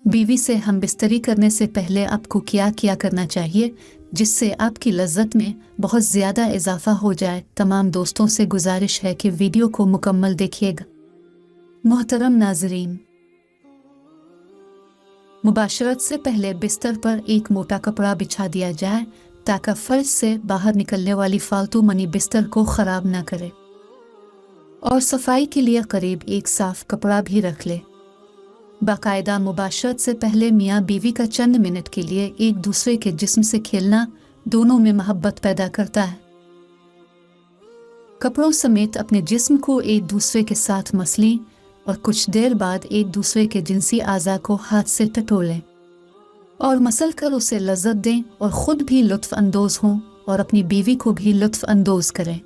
बीवी से हम बिस्तरी करने से पहले आपको क्या क्या करना चाहिए जिससे आपकी लज्जत में बहुत ज़्यादा इजाफा हो जाए। तमाम दोस्तों से गुजारिश है कि वीडियो को मुकम्मल देखिएगा। मोहतरम नाजरीन, मुबाशरत से पहले बिस्तर पर एक मोटा कपड़ा बिछा दिया जाए ताकि फर्ज से बाहर निकलने वाली फालतू मनी बिस्तर को ख़राब ना करे, और सफाई के लिए करीब एक साफ कपड़ा भी रख ले। बाकायदा मुबाशरत से पहले मियाँ बीवी का चंद मिनट के लिए एक दूसरे के जिस्म से खेलना दोनों में मोहब्बत पैदा करता है। कपड़ों समेत अपने जिस्म को एक दूसरे के साथ मसलें और कुछ देर बाद एक दूसरे के जिनसी आज़ा को हाथ से टटोलें और मसल कर उसे लज्जत दें और ख़ुद भी लुत्फ़ अंदोज़ हों और अपनी बीवी को भी लुत्फ़ अंदोज़ करें।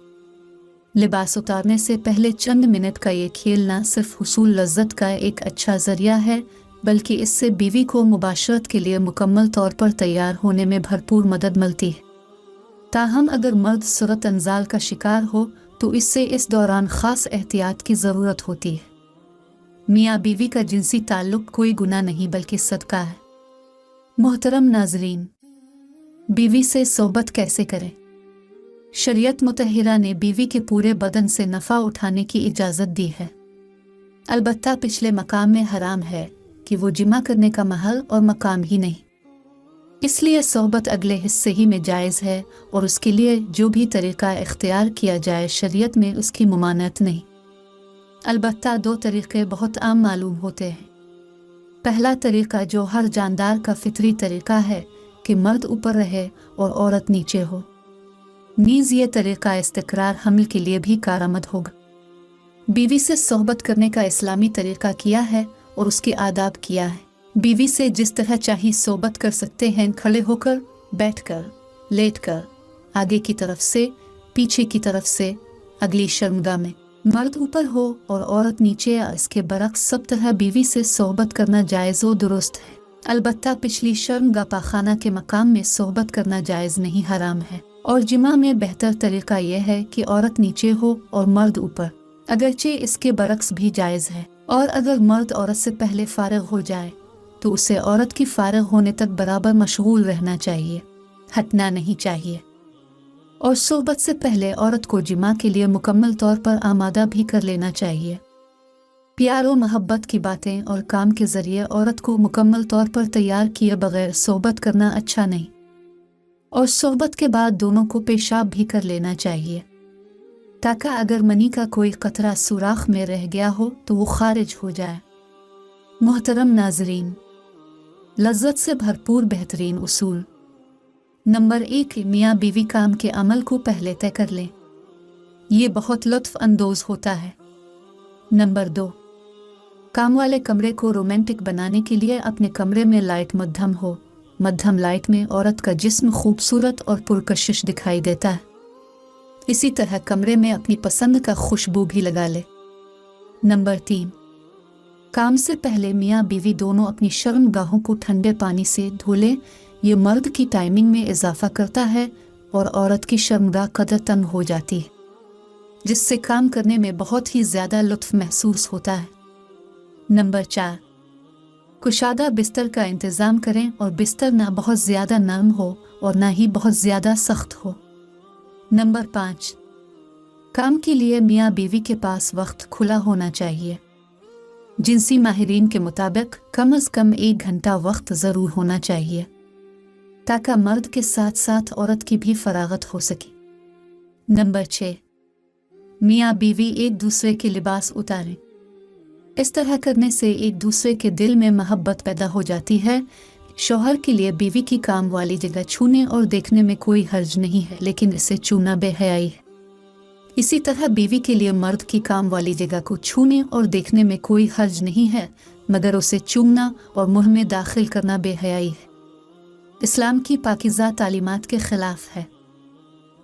लिबास उतारने से पहले चंद मिनट का ये खेल न सिर्फ हुसूल लज्जत का एक अच्छा ज़रिया है, बल्कि इससे बीवी को मुबाशरत के लिए मुकम्मल तौर पर तैयार होने में भरपूर मदद मिलती है। ताहम अगर मर्द सूरत अंजाल का शिकार हो तो इससे इस दौरान ख़ास एहतियात की ज़रूरत होती है। मियाँ बीवी का जिनसी ताल्लुक़ कोई गुनाह नहीं बल्कि सदका है। मोहतरम नाजरीन, बीवी से सोहबत कैसे करें? शरीयत मुतहरा ने बीवी के पूरे बदन से नफ़ा उठाने की इजाज़त दी है। अलबत्ता पिछले मकाम में हराम है कि वो जिमा करने का महल और मकाम ही नहीं, इसलिए सोहबत अगले हिस्से ही में जायज़ है और उसके लिए जो भी तरीक़ा इख्तियार किया जाए शरीयत में उसकी मुमानत नहीं। अलबत्ता दो तरीक़े बहुत आम मालूम होते हैं। पहला तरीक़ा जो हर जानदार का फितरी तरीक़ा है कि मर्द ऊपर रहे और औरत नीचे हो। नीज़ ये तरीक़ा इस्तिक़रार हमल के लिए भी कारआमद होगा। बीवी से सोहबत करने का इस्लामी तरीक़ा किया है और उसके आदाब किया है। बीवी से जिस तरह चाहे सोहबत कर सकते हैं, खड़े होकर, बैठकर, लेटकर, आगे की तरफ से, पीछे की तरफ से, अगली शर्मगाह में। मर्द ऊपर हो और औरत नीचे या इसके बरक्स सब तरह बीवी से सोहबत करना जायज़ व दुरुस्त है। अलबत्ता पिछली शर्मगाह पाखाना के मकाम में सोहबत करना जायज़ नहीं, हराम है। और जिमा में बेहतर तरीक़ा यह है कि औरत नीचे हो और मर्द ऊपर, अगरचे इसके बरक्स भी जायज़ है। और अगर मर्द औरत से पहले फारिग हो जाए तो उसे औरत की फारिग होने तक बराबर मशगूल रहना चाहिए, हटना नहीं चाहिए। और सोहबत से पहले औरत को जिमा के लिए मुकम्मल तौर पर आमादा भी कर लेना चाहिए। प्यार और मोहब्बत की बातें और काम के ज़रिए औरत को मुकम्मल तौर पर तैयार किए बगैर सोहबत करना अच्छा नहीं। और सोहबत के बाद दोनों को पेशाब भी कर लेना चाहिए ताकि अगर मनी का कोई कतरा सुराख में रह गया हो तो वो खारिज हो जाए। मोहतरम नाजरीन, लज्जत से भरपूर बेहतरीन उसूल। नंबर 1, मियाँ बीवी काम के अमल को पहले तय कर लें, ये बहुत लुत्फ़ अंदोज़ होता है। नंबर 2, काम वाले कमरे को रोमांटिक बनाने के लिए अपने कमरे में लाइट मध्यम हो। मध्यम लाइट में औरत का जिस्म खूबसूरत और पुरकशिश दिखाई देता है। इसी तरह कमरे में अपनी पसंद का खुशबू भी लगा ले। नंबर 3, काम से पहले मियाँ बीवी दोनों अपनी शर्मगाहों को ठंडे पानी से धो लें। ये मर्द की टाइमिंग में इजाफा करता है और औरत की शर्मगाह कदर तंग हो जाती है, जिससे काम करने में बहुत ही ज़्यादा लुत्फ़ महसूस होता है। नंबर 4, कुशादा बिस्तर का इंतज़ाम करें और बिस्तर ना बहुत ज़्यादा नरम हो और ना ही बहुत ज़्यादा सख्त हो। नंबर 5, काम के लिए मियाँ बीवी के पास वक्त खुला होना चाहिए। जिनसी माहिरीन के मुताबिक कम अज़ कम 1 घंटा वक्त ज़रूर होना चाहिए ताकि मर्द के साथ साथ औरत की भी फरागत हो सके। नंबर 6, मियाँ बीवी एक दूसरे के लिबास उतारें। इस तरह करने से एक दूसरे के दिल में मोहब्बत पैदा हो जाती है। शौहर के लिए बीवी की काम वाली जगह छूने और देखने में कोई हर्ज नहीं है, लेकिन इसे छूना बेहयाई है। इसी तरह बीवी के लिए मर्द की काम वाली जगह को छूने और देखने में कोई हर्ज नहीं है, मगर उसे चूमना और मुंह में दाखिल करना बेहयाई है। इस्लाम की पाकीज़ा तालीमात के ख़िलाफ़ है।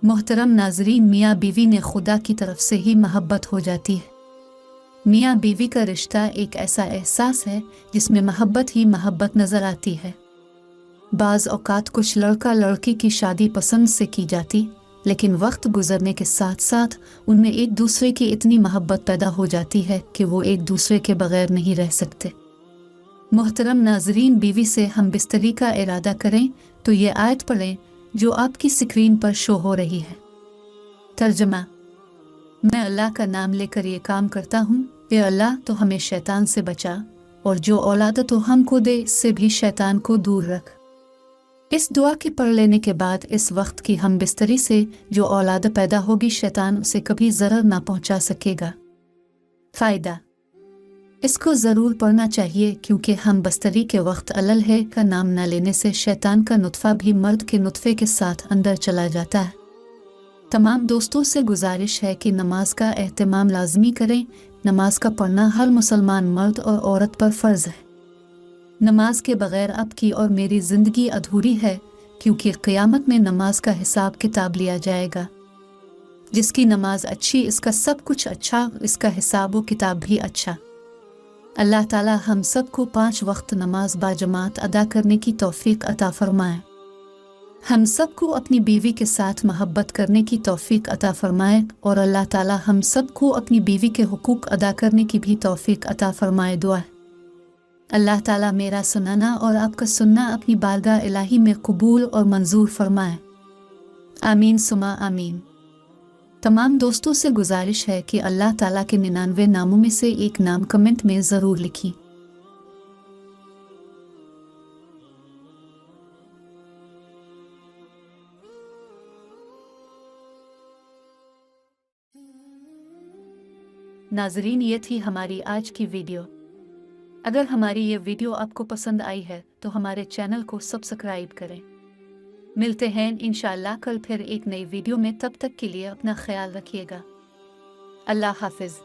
मोहतरम नाजरीन, मियाँ बीवी ने खुदा की तरफ से ही मोहब्बत हो जाती है। मियाँ बीवी का रिश्ता एक ऐसा एहसास है जिसमें मोहब्बत ही मोहब्बत नज़र आती है। बाज़ औक़ात कुछ लड़का लड़की की शादी पसंद से की जाती, लेकिन वक्त गुजरने के साथ साथ उनमें एक दूसरे की इतनी मोहब्बत पैदा हो जाती है कि वो एक दूसरे के बगैर नहीं रह सकते। محترم ناظرین، بیوی سے ہم بستری کا ارادہ کریں تو یہ آیت پڑھیں جو آپ کی اسکرین پر شو ہو رہی ہے۔ ترجمہ: میں اللہ کا نام لے کر یہ کام کرتا ہوں، اے اللہ تو ہمیں شیطان سے بچا، اور جو اولاد تو ہم کو دے اس سے بھی شیطان کو دور رکھ۔ اس دعا کے پڑھ لینے کے بعد اس وقت کی ہم بستری سے جو اولاد پیدا ہوگی شیطان اسے کبھی ضرر نہ پہنچا سکے گا۔ فائدہ: اس کو ضرور پڑھنا چاہیے کیونکہ ہم بستری کے وقت اللہ کا نام نہ لینے سے شیطان کا نطفہ بھی مرد کے نطفے کے ساتھ اندر چلا جاتا ہے۔ تمام دوستوں سے گزارش ہے کہ نماز کا اہتمام لازمی کریں۔ نماز کا پڑھنا ہر مسلمان مرد اور عورت پر فرض ہے۔ نماز کے بغیر آپ کی اور میری زندگی ادھوری ہے، کیونکہ قیامت میں نماز کا حساب کتاب لیا جائے گا۔ جس کی نماز اچھی اس کا سب کچھ اچھا، اس کا حساب و کتاب بھی اچھا۔ اللہ تعالی ہم سب کو 5 وقت نماز باجماعت ادا کرنے کی توفیق عطا فرمائے۔ ہم سب کو اپنی بیوی کے ساتھ محبت کرنے کی توفیق عطا فرمائے، اور اللہ تعالی ہم سب کو اپنی بیوی کے حقوق ادا کرنے کی بھی توفیق عطا فرمائے۔ دعا: اللہ تعالی میرا سنانا اور آپ کا سننا اپنی بارگاہ الہی میں قبول اور منظور فرمائے۔ آمین ثم آمین۔ تمام دوستوں سے گزارش ہے کہ اللہ تعالیٰ کے 99 ناموں میں سے ایک نام کمنٹ میں ضرور لکھیں۔ ناظرین، یہ تھی ہماری آج کی ویڈیو۔ اگر ہماری یہ ویڈیو آپ کو پسند آئی ہے تو ہمارے چینل کو سبسکرائب کریں۔ ملتے ہیں انشاءاللہ کل پھر ایک نئی ویڈیو میں، تب تک کے لیے اپنا خیال رکھیے گا۔ اللہ حافظ۔